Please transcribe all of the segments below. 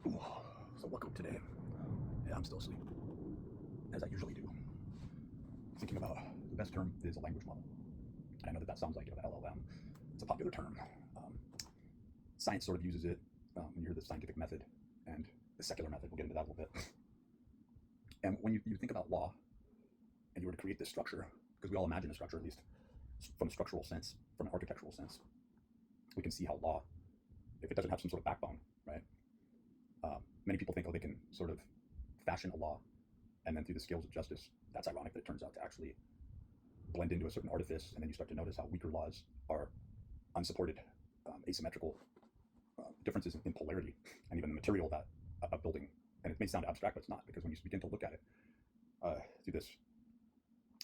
Ooh, so woke up today. Yeah, I'm still asleep, as I usually do. Thinking about the best term is a language model. And I know that sounds like LLM. It's a popular term. Um, Science sort of uses it when you hear the scientific method and the secular method. We'll get into that a little bit. And when you think about law and you were to create this structure, because we all imagine a structure, at least from a structural sense, from an architectural sense, we can see how law, if it doesn't have some sort of backbone, right? Many people think, oh, they can sort of fashion a law and then through the scales of justice. That's ironic that it turns out to actually blend into a certain artifice, and then you start to notice how weaker laws are unsupported, asymmetrical differences in polarity, and even the material that a building. And it may sound abstract, but it's not, because when you begin to look at it through this,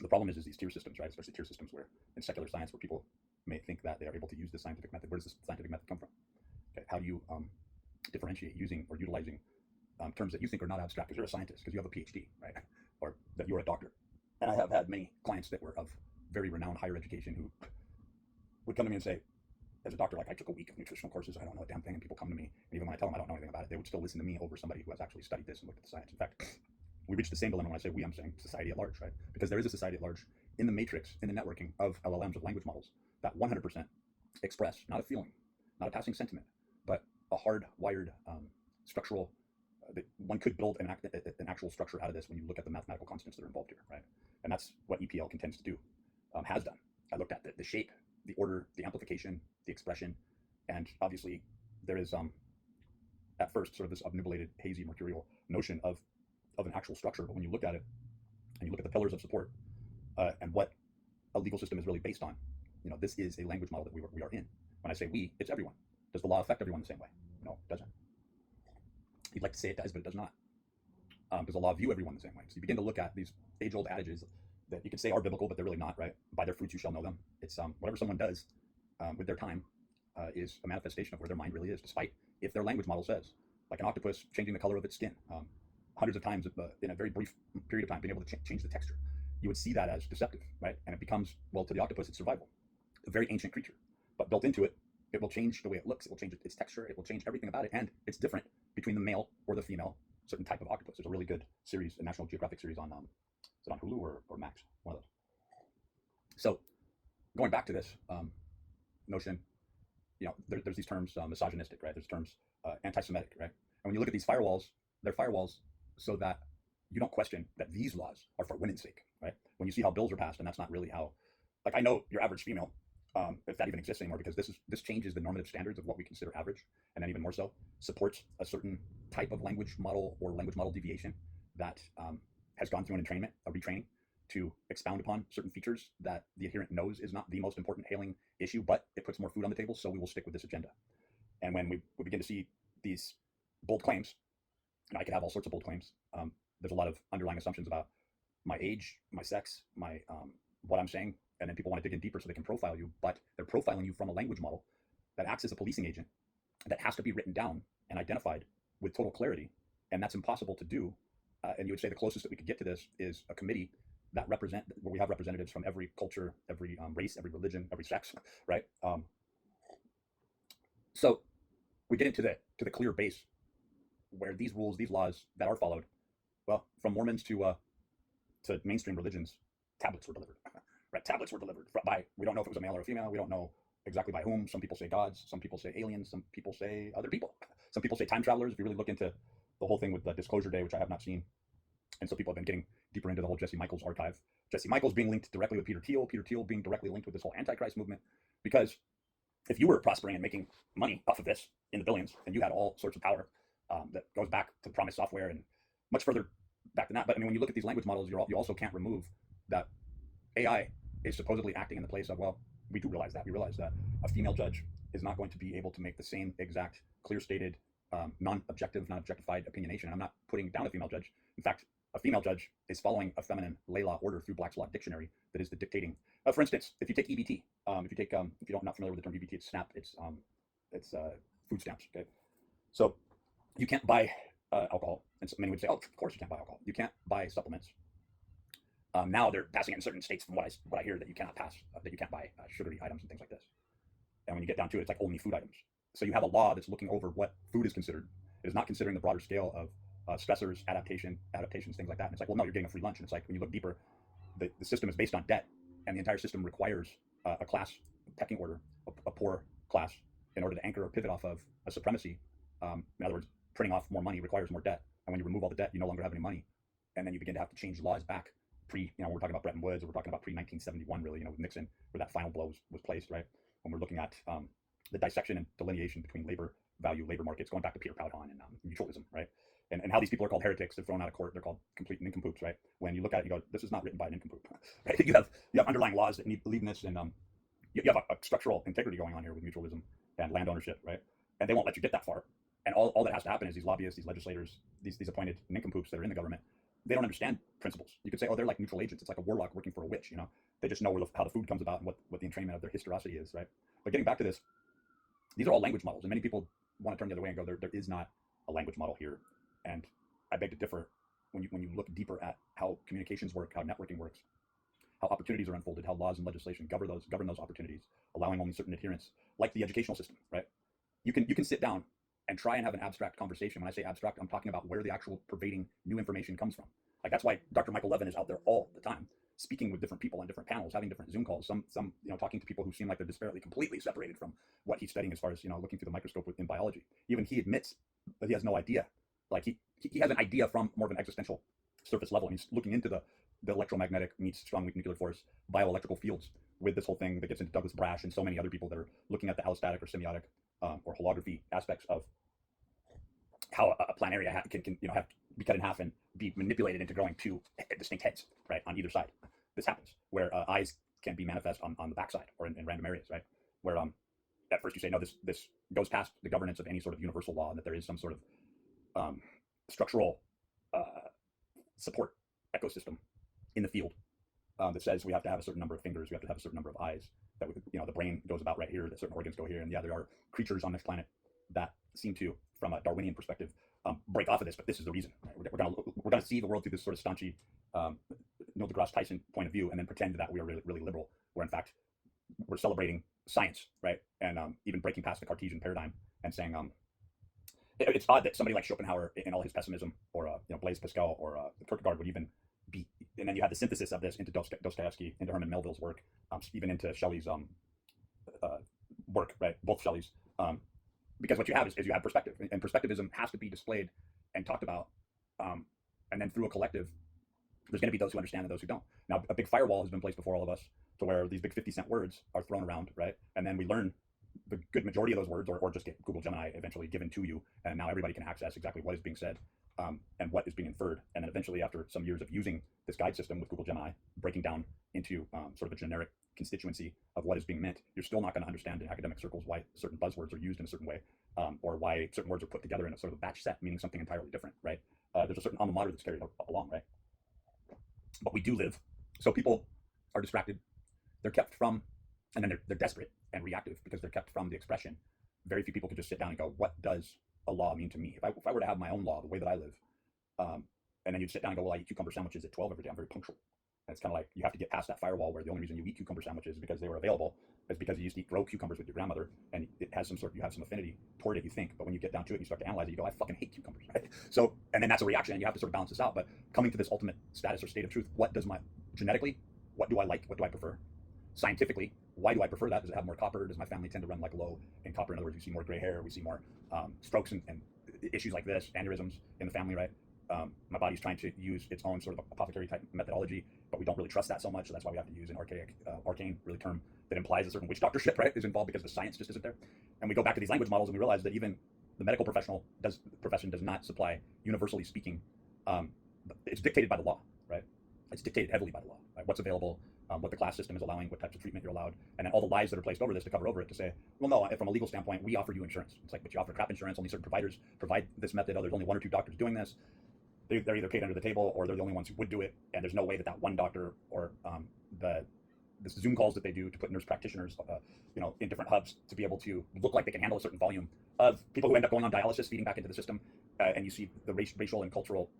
the problem is these tier systems, right? Especially tier systems where in secular science, where people may think that they are able to use this scientific method. Where does this scientific method come from? Okay, how do you differentiate using or utilizing terms that you think are not abstract because you're a scientist, because you have a PhD, right? Or that you're a doctor. And I have had many clients that were of very renowned higher education who would come to me and say, as a doctor, like, I took a week of nutritional courses, I don't know a damn thing, and people come to me, and even when I tell them I don't know anything about it, they would still listen to me over somebody who has actually studied this and looked at the science. In fact, we reach the same dilemma when I say we, I'm saying society at large, right? Because there is a society at large in the matrix, in the networking of LLMs, of language models, that 100% express not a feeling, not a passing sentiment, but a hardwired structural. That one could build an actual structure out of this when you look at the mathematical constants that are involved here, right? And that's what EPL contends to do, has done. I looked at the shape, the order, the amplification, the expression, and obviously there is at first sort of this obnubulated, hazy, mercurial notion of an actual structure. But when you look at it and you look at the pillars of support and what a legal system is really based on, this is a language model that we are in. When I say we, it's everyone. Does the law affect everyone the same way? No, it doesn't. You'd like to say it does, but it does not. Does the law view everyone the same way? So you begin to look at these age-old adages that you could say are biblical, but they're really not, right? By their fruits you shall know them. It's whatever someone does with their time is a manifestation of where their mind really is, despite if their language model says, like an octopus changing the color of its skin hundreds of times in a very brief period of time, being able to change the texture. You would see that as deceptive, right? And it becomes, well, to the octopus, it's survival. A very ancient creature, but built into it, it will change the way it looks. It will change its texture. It will change everything about it, and it's different between the male or the female certain type of octopus. There's a really good series, a National Geographic series on is it on Hulu or Max? One of those. So going back to this notion, there's these terms misogynistic, right? There's terms anti-Semitic, right? And when you look at these firewalls, they're firewalls so that you don't question that these laws are for women's sake, right? When you see how bills are passed, and that's not really how, like, I know your average female, if that even exists anymore, because this changes the normative standards of what we consider average, and then even more so supports a certain type of language model or language model deviation that has gone through an entrainment, a retraining, to expound upon certain features that the adherent knows is not the most important hailing issue, but it puts more food on the table, so we will stick with this agenda. And when we begin to see these bold claims, and I could have all sorts of bold claims, there's a lot of underlying assumptions about my age, my sex, my what I'm saying, and then people want to dig in deeper so they can profile you, but they're profiling you from a language model that acts as a policing agent that has to be written down and identified with total clarity, and that's impossible to do. And you would say the closest that we could get to this is a committee that where we have representatives from every culture, every race, every religion, every sex, right? So we get into the clear base where these rules, these laws that are followed, well, from Mormons to mainstream religions, tablets were delivered. Right, tablets were delivered by, we don't know if it was a male or a female. We don't know exactly by whom. Some people say gods. Some people say aliens. Some people say other people. Some people say time travelers. If you really look into the whole thing with the Disclosure Day, which I have not seen, and so people have been getting deeper into the whole Jesse Michaels archive. Jesse Michaels being linked directly with Peter Thiel being directly linked with this whole Antichrist movement. Because if you were prospering and making money off of this in the billions, and you had all sorts of power that goes back to Promise Software and much further back than that. But I mean, when you look at these language models, you also can't remove that AI is supposedly acting in the place of, well, we do realize that. We realize that a female judge is not going to be able to make the same exact clear-stated, non-objective, non-objectified opinionation. And I'm not putting down a female judge. In fact, a female judge is following a feminine lay law order through Black's Law Dictionary that is the dictating. For instance, if you take EBT, if you're not familiar with the term EBT, it's SNAP, it's food stamps. Okay, so you can't buy alcohol, and so many would say, oh, of course you can't buy alcohol. You can't buy supplements. Now they're passing it in certain states, from what I hear, that you cannot pass, that you can't buy sugary items and things like this. And when you get down to it, it's like only food items. So you have a law that's looking over what food is considered. It is not considering the broader scale of stressors, adaptations, things like that. And it's like, well, no, you're getting a free lunch. And it's like, when you look deeper, the system is based on debt, and the entire system requires a class pecking order, a poor class, in order to anchor or pivot off of a supremacy. In other words, printing off more money requires more debt, and when you remove all the debt, you no longer have any money, and then you begin to have to change laws back we're talking about Bretton Woods, or we're talking about pre-1971, really, with Nixon, where that final blow was placed, right? When we're looking at the dissection and delineation between labor value, labor markets, going back to Peter Proudhon and mutualism, right? And how these people are called heretics, they're thrown out of court, they're called complete nincompoops, right? When you look at it, you go, this is not written by a nincompoop, right? You have underlying laws that need believeness, and you have a structural integrity going on here with mutualism and land ownership, right? And they won't let you get that far. And all that has to happen is these lobbyists, these legislators, these appointed nincompoops that are in the government, they don't understand principles. You could say, oh, they're like neutral agents. It's like a warlock working for a witch, They just know how the food comes about and what the entrainment of their historicity is, right? But getting back to this, these are all language models, and many people want to turn the other way and go, there is not a language model here. And I beg to differ. When you look deeper at how communications work, how networking works, how opportunities are unfolded, how laws and legislation govern those opportunities, allowing only certain adherence, like the educational system, right? You can sit down and try and have an abstract conversation. When I say abstract, I'm talking about where the actual pervading new information comes from. Like, that's why Dr. Michael Levin is out there all the time, speaking with different people on different panels, having different Zoom calls, some talking to people who seem like they're disparately, completely separated from what he's studying as far as, looking through the microscope in biology. Even he admits that he has no idea. Like, he has an idea from more of an existential surface level, and he's looking into the electromagnetic meets strong weak nuclear force bioelectrical fields with this whole thing that gets into Douglas Brash and so many other people that are looking at the allostatic or semiotic or holography aspects of how a planaria can have be cut in half and be manipulated into growing two distinct heads, right, on either side. This happens where eyes can be manifest on the backside or in random areas, right, where at first you say, no, this goes past the governance of any sort of universal law, and that there is some sort of structural support ecosystem in the field that says we have to have a certain number of fingers, we have to have a certain number of eyes, that the brain goes about right here, that certain organs go here, and yeah, there are creatures on this planet that seem to, from a Darwinian perspective, break off of this, but this is the reason. Right? We're gonna see the world through this sort of staunchy Neil deGrasse Tyson point of view, and then pretend that we are really, really liberal, where in fact we're celebrating science, right? And even breaking past the Cartesian paradigm and saying it's odd that somebody like Schopenhauer, in all his pessimism, or Blaise Pascal, or Kierkegaard would even be, and then you have the synthesis of this into Dostoevsky, into Herman Melville's work, even into Shelley's work, right? Both Shelley's. Because what you have is you have perspective, and perspectivism has to be displayed and talked about, and then through a collective, there's going to be those who understand and those who don't. Now, a big firewall has been placed before all of us, to where these big 50-cent words are thrown around, right? And then we learn the good majority of those words, or just get Google Gemini eventually given to you, and now everybody can access exactly what is being said and what is being inferred. And then eventually, after some years of using this guide system with Google Gemini, breaking down into sort of a generic constituency of what is being meant, you're still not going to understand in academic circles why certain buzzwords are used in a certain way, or why certain words are put together in a sort of a batch set, meaning something entirely different, right? There's a certain alma mater that's carried along, right? But we do live. So people are distracted. They're kept from, and then they're desperate and reactive because they're kept from the expression. Very few people could just sit down and go, what does a law mean to me? If I were to have my own law, the way that I live, and then you'd sit down and go, well, I eat cucumber sandwiches at 12 every day. I'm very punctual. And it's kind of like you have to get past that firewall where the only reason you eat cucumber sandwiches is because they were available. It's because you used to eat raw cucumbers with your grandmother, and it has you have some affinity toward it, you think. But when you get down to it and you start to analyze it, you go, I fucking hate cucumbers, right? So, and then that's a reaction, and you have to sort of balance this out. But coming to this ultimate status or state of truth, genetically, what do I like? What do I prefer? Scientifically, why do I prefer that? Does it have more copper? Does my family tend to run like low in copper? In other words, we see more gray hair, we see more strokes and issues like this, aneurysms in the family, right? My body's trying to use its own sort of apothecary type methodology, but we don't really trust that so much. So that's why we have to use an arcane really term that implies a certain witch doctorship, right, is involved, because the science just isn't there. And we go back to these language models and we realize that even the medical profession does not supply, universally speaking, it's dictated by the law, right? It's dictated heavily by the law, right? What's available, what the class system is allowing, what types of treatment you're allowed, and then all the lies that are placed over this to cover over it, to say, well, no, from a legal standpoint, we offer you insurance. It's like, but you offer crap insurance. Only certain providers provide this method. Oh, there's only one or two doctors doing this. They're either paid under the table, or they're the only ones who would do it. And there's no way that one doctor, or the Zoom calls that they do to put nurse practitioners, in different hubs to be able to look like they can handle a certain volume of people who end up going on dialysis, feeding back into the system, and you see the racial and cultural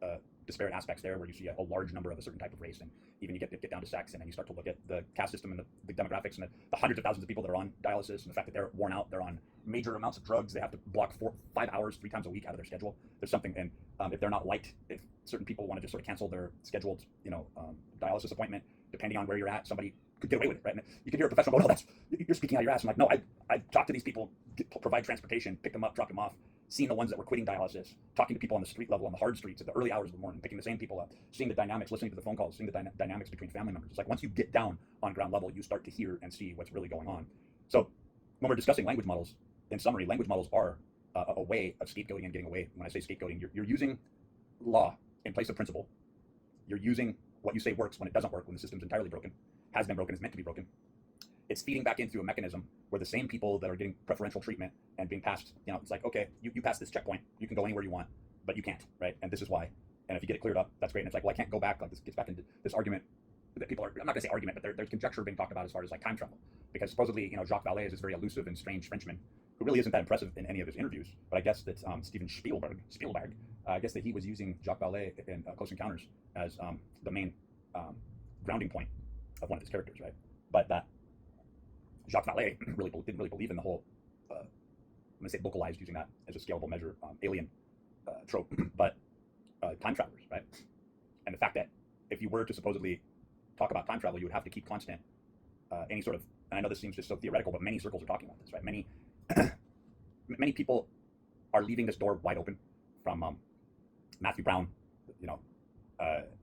disparate aspects there, where you see a large number of a certain type of race, and even you get down to sex, and then you start to look at the caste system and the demographics and the hundreds of thousands of people that are on dialysis, and the fact that they're worn out, they're on major amounts of drugs, they have to block 5 hours 3 times a week out of their schedule. There's something, and if they're not liked, if certain people want to just sort of cancel their scheduled, dialysis appointment, depending on where you're at, somebody could get away with it, right? And you can hear a professional go, "No, you're speaking out of your ass." I'm like, no, I talked to these people, provide transportation, pick them up, drop them off, seeing the ones that were quitting dialysis, talking to people on the street level, on the hard streets at the early hours of the morning, picking the same people up, seeing the dynamics, listening to the phone calls, seeing the dynamics between family members. It's like once you get down on ground level, you start to hear and see what's really going on. So when we're discussing language models, in summary, language models are a way of scapegoating and getting away. When I say scapegoating, you're using law in place of principle. You're using what you say works when it doesn't work, when the system's entirely broken, has been broken, is meant to be broken. It's feeding back in through a mechanism where the same people that are getting preferential treatment and being passed, it's like, okay, you pass this checkpoint, you can go anywhere you want, but you can't, right? And this is why. And if you get it cleared up, that's great. And it's like, well, I can't go back. Like, this gets back into this argument that people are, I'm not gonna say argument, but there's conjecture being talked about as far as like time travel. Because supposedly, Jacques Vallée is this very elusive and strange Frenchman who really isn't that impressive in any of his interviews. But I guess that Steven Spielberg, I guess that he was using Jacques Vallée in Close Encounters as the main grounding point of one of his characters, right? But that Jacques Vallée didn't really believe in the whole, I'm going to say localized, using that as a scalable measure, alien trope, but time travelers, right? And the fact that if you were to supposedly talk about time travel, you would have to keep constant any sort of, and I know this seems just so theoretical, but many circles are talking about this, right? Many people are leaving this door wide open, from Matthew Brown,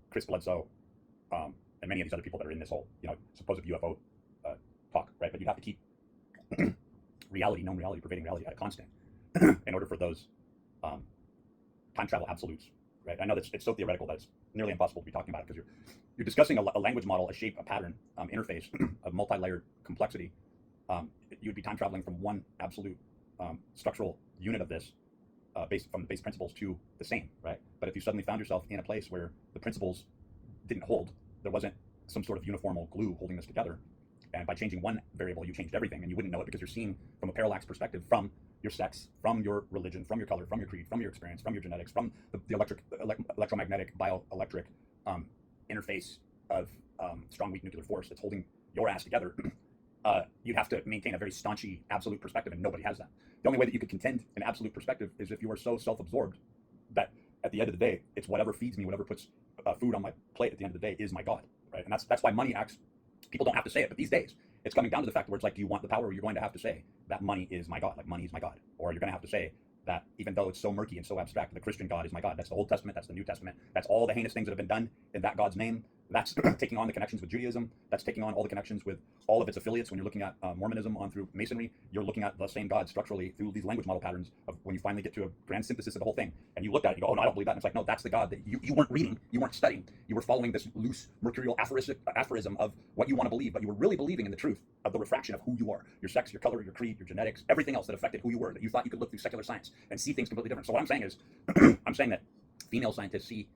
Chris Bledsoe, and many of these other people that are in this whole, supposed UFO talk, right? But you'd have to keep known reality, pervading reality at a constant in order for those time travel absolutes, right? I know that it's so theoretical that it's nearly impossible to be talking about it, because you're discussing a language model, a shape, a pattern, interface of multi-layered complexity. You would be time traveling from one absolute structural unit of this, based from the base principles, to the same, right? But if you suddenly found yourself in a place where the principles didn't hold, there wasn't some sort of uniformal glue holding this together, and by changing one variable, you changed everything, and you wouldn't know it because you're seeing from a parallax perspective, from your sex, from your religion, from your color, from your creed, from your experience, from your genetics, from the electromagnetic, bioelectric interface of strong, weak nuclear force that's holding your ass together. You'd have to maintain a very staunchy absolute perspective, and nobody has that. The only way that you could contend an absolute perspective is if you are so self-absorbed that at the end of the day, it's whatever feeds me, whatever puts food on my plate at the end of the day is my God, right? And that's why money acts. People don't have to say it, but these days it's coming down to the fact where it's like, do you want the power, or you're going to have to say that money is my God, like money is my God, or you're going to have to say that even though it's so murky and so abstract, the Christian God is my God. That's the Old Testament, that's the New Testament, that's all the heinous things that have been done in that God's name. That's taking on the connections with Judaism. That's taking on all the connections with all of its affiliates. When you're looking at Mormonism on through Masonry, you're looking at the same God structurally through these language model patterns of when you finally get to a grand synthesis of the whole thing. And you look at it, you go, oh, no, I don't believe that. And it's like, no, that's the God that you weren't reading, you weren't studying. You were following this loose mercurial aphorism of what you want to believe, but you were really believing in the truth of the refraction of who you are, your sex, your color, your creed, your genetics, everything else that affected who you were, that you thought you could look through secular science and see things completely different. So what I'm saying is, I'm saying that female scientists see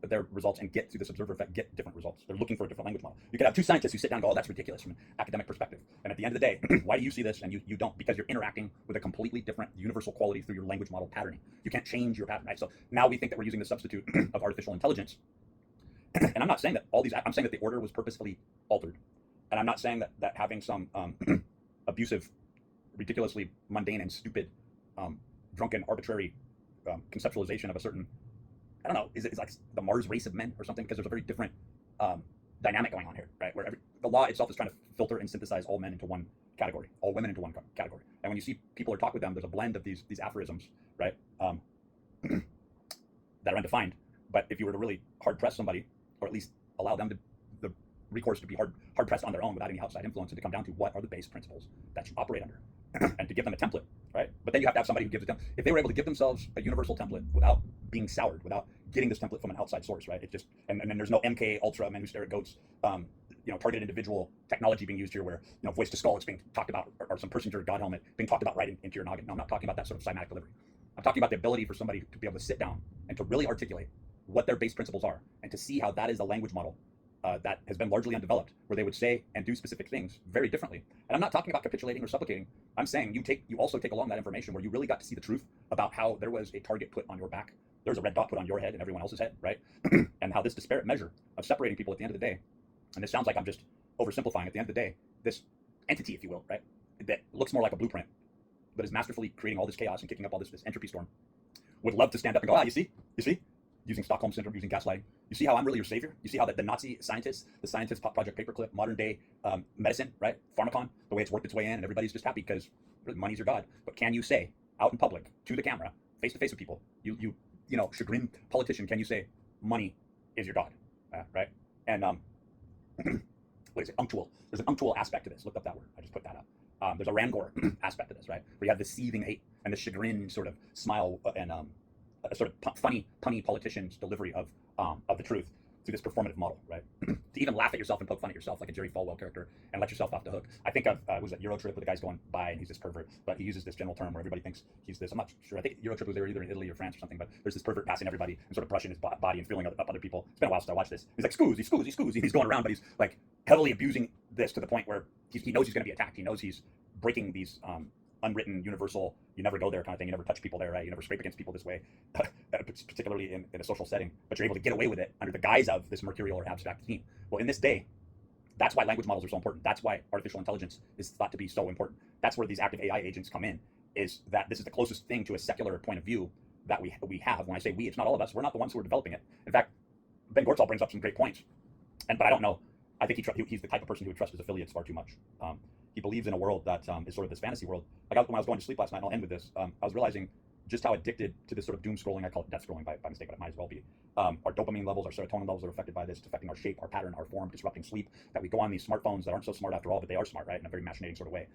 their results and get through this observer effect, get different results. They're looking for a different language model. You could have two scientists who sit down and go, oh, that's ridiculous from an academic perspective. And at the end of the day, why do you see this and you don't? Because you're interacting with a completely different universal quality through your language model patterning. You can't change your pattern, right? So now we think that we're using the substitute of artificial intelligence. And I'm not saying that I'm saying that the order was purposefully altered. And I'm not saying that having some abusive, ridiculously mundane and stupid, drunken, arbitrary conceptualization of a certain, I don't know, is it like the Mars race of men or something? Because there's a very different dynamic going on here, right? Where the law itself is trying to filter and synthesize all men into one category, all women into one category. And when you see people or talk with them, there's a blend of these aphorisms, right, that are undefined. But if you were to really hard press somebody, or at least allow them to the recourse to be hard pressed on their own without any outside influence, and to come down to what are the base principles that you operate under, and to give them a template, right? But then you have to have somebody who gives it. If they were able to give themselves a universal template without being soured, without getting this template from an outside source, right? It just and then there's no MK Ultra men who stare at goats, targeted individual technology being used here, where voice to skull is being talked about, or some person to your god helmet being talked about right into your noggin. No, I'm not talking about that sort of cymatic delivery. I'm talking about the ability for somebody to be able to sit down and to really articulate what their base principles are, and to see how that is a language model that has been largely undeveloped, where they would say and do specific things very differently. And I'm not talking about capitulating or supplicating. I'm saying you also take along that information where you really got to see the truth about how there was a target put on your back, there's a red dot put on your head and everyone else's head, right? And how this disparate measure of separating people at the end of the day, and this sounds like I'm just oversimplifying, at the end of the day, this entity, if you will, right, that looks more like a blueprint, but is masterfully creating all this chaos and kicking up all this entropy storm, would love to stand up and go, you see, using Stockholm syndrome, using gaslighting. You see how I'm really your savior? You see how the Nazi scientists, the scientists, Project Paperclip, modern day medicine, right? Pharmacon, the way it's worked its way in, and everybody's just happy because money's your god. But can you say out in public, to the camera, face to face with people, you chagrin politician, can you say money is your god, right? And what is it? Unctual. There's an unctual aspect to this. Look up that word. I just put that up. There's a Rangor aspect to this, right? Where you have the seething hate and the chagrin sort of smile and a sort of funny, punny politician's delivery of the truth through this performative model, right? To even laugh at yourself and poke fun at yourself like a Jerry Falwell character and let yourself off the hook. I think of, was that Euro Trip where the guy's going by and he's this pervert, but he uses this general term where everybody thinks he's this. I'm not sure. I think Euro Trip was there either in Italy or France or something, but there's this pervert passing everybody and sort of brushing his body and feeling up other people. It's been a while since I watched this. He's like, scoozy. He's going around, but he's like heavily abusing this to the point where he knows he's going to be attacked. He knows he's breaking these unwritten, universal, you never go there kind of thing. You never touch people there, right? You never scrape against people this way, particularly in a social setting. But you're able to get away with it under the guise of this mercurial or abstract theme. Well, in this day, that's why language models are so important. That's why artificial intelligence is thought to be so important. That's where these active AI agents come in, is that this is the closest thing to a secular point of view that we have. When I say we, it's not all of us. We're not the ones who are developing it. In fact, Ben Gortzall brings up some great points. But I don't know. I think he's the type of person who would trust his affiliates far too much. He believes in a world that is sort of this fantasy world. Like when I was going to sleep last night, and I'll end with this, I was realizing just how addicted to this sort of doom scrolling, I call it death scrolling by mistake, but it might as well be. Our dopamine levels, our serotonin levels are affected by this. It's affecting our shape, our pattern, our form, disrupting sleep, that we go on these smartphones that aren't so smart after all, but they are smart, right, in a very machinating sort of way.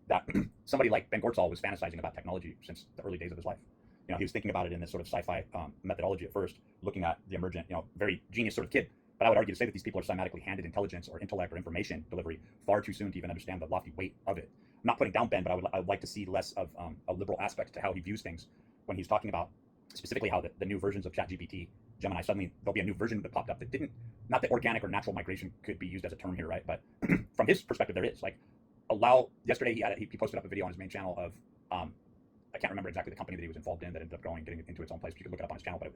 That somebody like Ben Gortzall was fantasizing about technology since the early days of his life. He was thinking about it in this sort of sci-fi methodology at first, looking at the emergent, very genius sort of kid. But I would argue to say that these people are cymatically handed intelligence or intellect or information delivery far too soon to even understand the lofty weight of it. I'm not putting down Ben, but I would like to see less of a liberal aspect to how he views things when he's talking about specifically how the new versions of ChatGPT, Gemini, suddenly there'll be a new version that popped up that didn't, not that organic or natural migration could be used as a term here, right? But from his perspective, there is. Like, yesterday he posted up a video on his main channel of, I can't remember exactly the company that he was involved in that ended up getting into its own place. You can look it up on his channel, but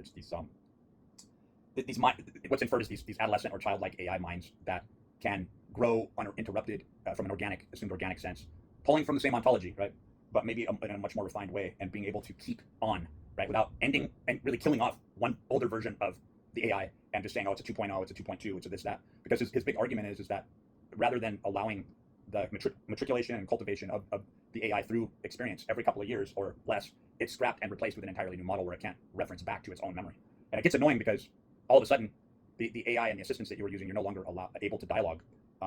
it's what's inferred is these adolescent or childlike AI minds that can grow uninterrupted from an assumed organic sense, pulling from the same ontology, right? But maybe in a much more refined way, and being able to keep on, right, without ending and really killing off one older version of the AI and just saying, oh, it's a 2.0, it's a 2.2, it's a this, that. Because his big argument is that rather than allowing the matriculation and cultivation of the AI through experience every couple of years or less, it's scrapped and replaced with an entirely new model where it can't reference back to its own memory. And it gets annoying because all of a sudden, the AI and the assistants that you were using, you're no longer able to dialogue,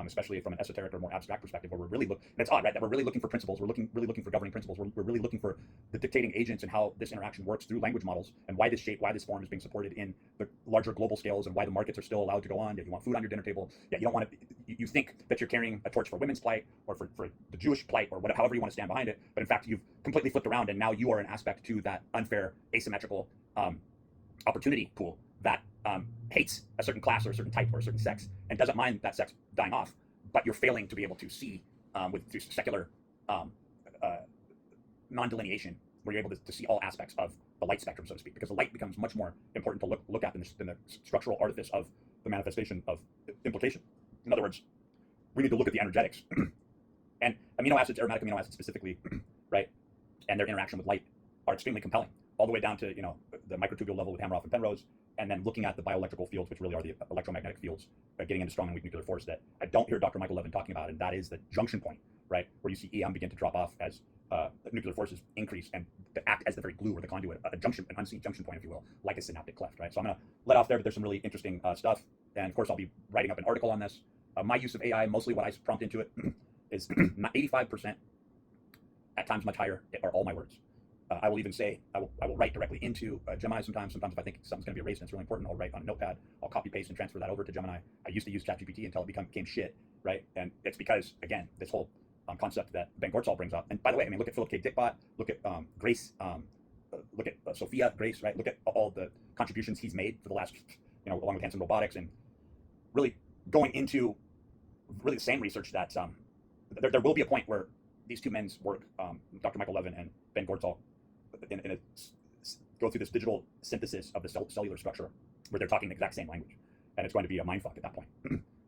especially from an esoteric or more abstract perspective, where we're really and it's odd, right, that we're really looking for principles, really looking for governing principles, we're really looking for the dictating agents and how this interaction works through language models, and why this shape, why this form is being supported in the larger global scales, and why the markets are still allowed to go on. If you want food on your dinner table, you don't want to, you think that you're carrying a torch for women's plight or for the Jewish plight or whatever, however you want to stand behind it, but in fact you've completely flipped around, and now you are an aspect to that unfair, asymmetrical opportunity pool that hates a certain class or a certain type or a certain sex and doesn't mind that sex dying off, but you're failing to be able to see through secular non-delineation, where you're able to see all aspects of the light spectrum, so to speak, because the light becomes much more important to look at than the structural artifice of the manifestation of implication. In other words, we need to look at the energetics and amino acids, aromatic amino acids specifically, right, and their interaction with light are extremely compelling, all the way down to the microtubule level with Hameroff and Penrose, and then looking at the bioelectrical fields, which really are the electromagnetic fields, getting into strong and weak nuclear force that I don't hear Dr. Michael Levin talking about, and that is the junction point, right, where you see EM begin to drop off as nuclear forces increase and to act as the very glue or the conduit, an unseen junction point, if you will, like a synaptic cleft, right? So I'm going to let off there, but there's some really interesting stuff, and of course I'll be writing up an article on this. My use of AI, mostly what I prompt into it, is 85%, at times much higher, are all my words. I will even say, I will write directly into Gemini sometimes. Sometimes if I think something's going to be erased and it's really important, I'll write on a notepad. I'll copy paste and transfer that over to Gemini. I used to use ChatGPT until it became shit, right? And it's because, again, this whole concept that Ben Gortzall brings up. And by the way, I mean, look at Philip K. Dickbot, look at Grace, look at Sophia Grace, right? Look at all the contributions he's made for the last, along with Hanson Robotics, and really going into really the same research that there will be a point where these two men's work, Dr. Michael Levin and Ben Gortzel, go through this digital synthesis of the cellular structure where they're talking the exact same language. And it's going to be a mindfuck at that point.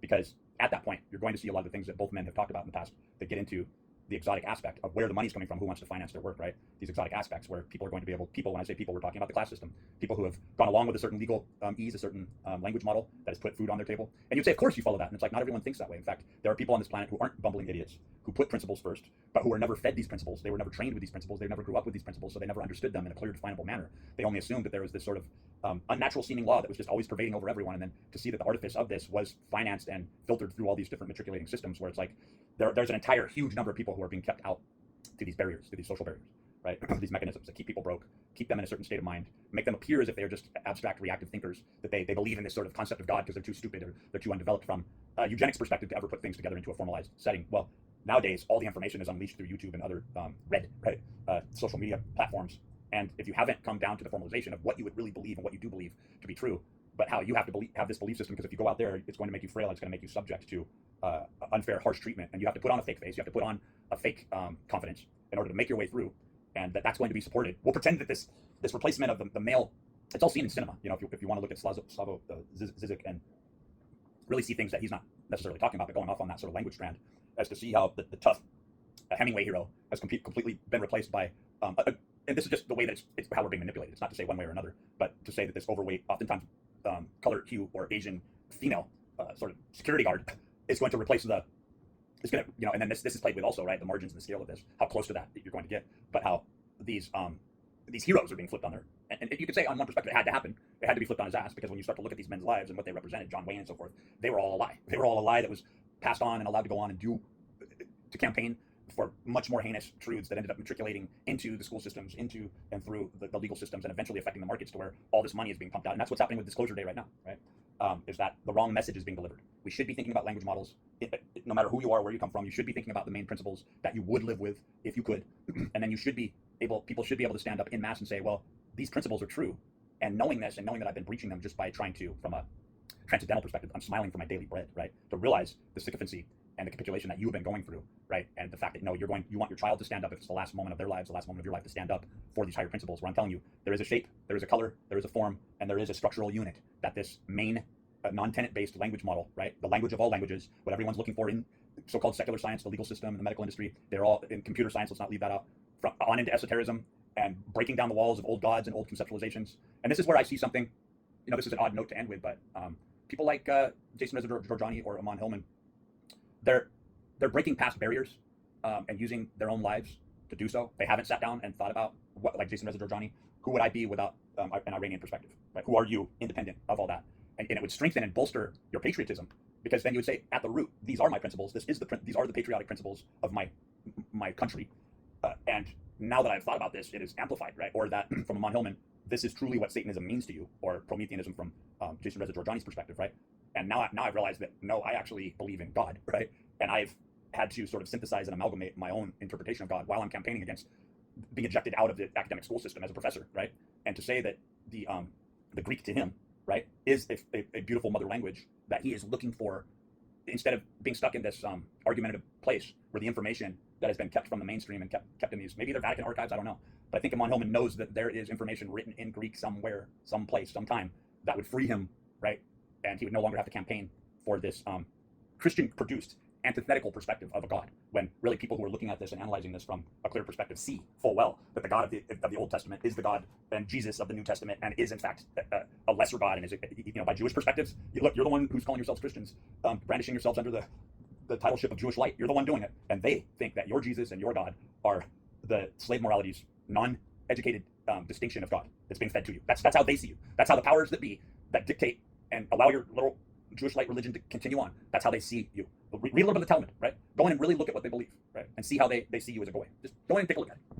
Because at that point, you're going to see a lot of the things that both men have talked about in the past that get into the exotic aspect of where the money's coming from, who wants to finance their work, right? These exotic aspects where people are going to be able, people, when I say people, we're talking about the class system, people who have gone along with a certain legal ease, a certain language model that has put food on their table. And you'd say, of course you follow that. And it's like, not everyone thinks that way. In fact, there are people on this planet who aren't bumbling idiots, who put principles first, but who were never fed these principles. They were never trained with these principles. They never grew up with these principles, so they never understood them in a clear, definable manner. They only assumed that there was this sort of unnatural seeming law that was just always pervading over everyone. And then to see that the artifice of this was financed and filtered through all these different matriculating systems where it's like, there's an entire huge number of people who are being kept out to these barriers, to these social barriers, right? These mechanisms that keep people broke, keep them in a certain state of mind, make them appear as if they're just abstract reactive thinkers, that they believe in this sort of concept of God because they're too stupid or they're too undeveloped from a eugenics perspective to ever put things together into a formalized setting. Well, nowadays, all the information is unleashed through YouTube and other social media platforms. And if you haven't come down to the formalization of what you would really believe and what you do believe to be true, but how you have to have this belief system, because if you go out there, it's going to make you frail, it's going to make you subject to unfair, harsh treatment, and you have to put on a fake face, you have to put on a fake confidence in order to make your way through, and that's going to be supported. We'll pretend that this replacement of the male, it's all seen in cinema. You know, if you want to look at Slavoj Žižek and really see things that he's not necessarily talking about, but going off on that sort of language strand, as to see how the tough Hemingway hero has completely been replaced by, and this is just the way that it's how we're being manipulated. It's not to say one way or another, but to say that this overweight, oftentimes color, hue, or Asian female sort of security guard is going to replace it's going to, you know, and then this is played with also, right, the margins and the scale of this, how close to that you're going to get, but how these heroes are being flipped on their, and you could say on one perspective it had to happen, it had to be flipped on his ass, because when you start to look at these men's lives and what they represented, John Wayne and so forth, they were all a lie. They were all a lie that was passed on and allowed to go on and to campaign for much more heinous truths that ended up matriculating into the school systems, into and through the legal systems, and eventually affecting the markets to where all this money is being pumped out. And that's what's happening with Disclosure Day right now, right? Is that the wrong message is being delivered. We should be thinking about language models, no matter who you are, where you come from. You should be thinking about the main principles that you would live with if you could, and then you should be people should be able to stand up in mass and say, well, these principles are true, and knowing this and knowing that I've been breaching them just by trying to, from a transcendental perspective, I'm smiling for my daily bread, right? To realize the sycophancy and the capitulation that you've been going through, right? And the fact that, no, you want your child to stand up if it's the last moment of their lives, the last moment of your life, to stand up for these higher principles, where I'm telling you, there is a shape, there is a color, there is a form, and there is a structural unit that this main non-tenet-based language model, right? The language of all languages, what everyone's looking for in so-called secular science, the legal system, and the medical industry, they're all in computer science, let's not leave that out, from on into esotericism and breaking down the walls of old gods and old conceptualizations. And this is where I see something, you know, this is an odd note to end with, but people like Jason Reza Georgiani or Aman Hillman, they're breaking past barriers and using their own lives to do so. They haven't sat down and thought about what, like Jason Reza Georgiani, who would I be without an Iranian perspective? Right? Who are you independent of all that? And it would strengthen and bolster your patriotism, because then you would say, at the root, these are my principles. These are the patriotic principles of my country. And now that I've thought about this, it is amplified, right? Or that from Aman Hillman, this is truly what Satanism means to you, or Prometheanism from Jason Reza Georgiani's perspective, right? And now I've realized that, no, I actually believe in God, right? And I've had to sort of synthesize and amalgamate my own interpretation of God while I'm campaigning against being ejected out of the academic school system as a professor, right? And to say that the Greek to him, right, is a beautiful mother language that he is looking for, instead of being stuck in this argumentative place where the information that has been kept from the mainstream and kept in these, maybe they're Vatican archives, I don't know. But I think Aman Hillman knows that there is information written in Greek somewhere, someplace, sometime, that would free him, right? And he would no longer have to campaign for this Christian-produced antithetical perspective of a God, when really people who are looking at this and analyzing this from a clear perspective see full well that the God of the Old Testament is the God and Jesus of the New Testament, and is in fact a lesser God, and is, you know, by Jewish perspectives, look, you're the one who's calling yourselves Christians, brandishing yourselves under the titleship of Jewish light. You're the one doing it, and they think that your Jesus and your God are the slave morality's non-educated distinction of God that's being fed to you. That's how they see you. That's how the powers that be that dictate and allow your little Jewish light religion to continue on, that's how they see you. Read a little bit of the Talmud, right? Go in and really look at what they believe, right? And see how they see you as a goy. Just go in and take a look at it.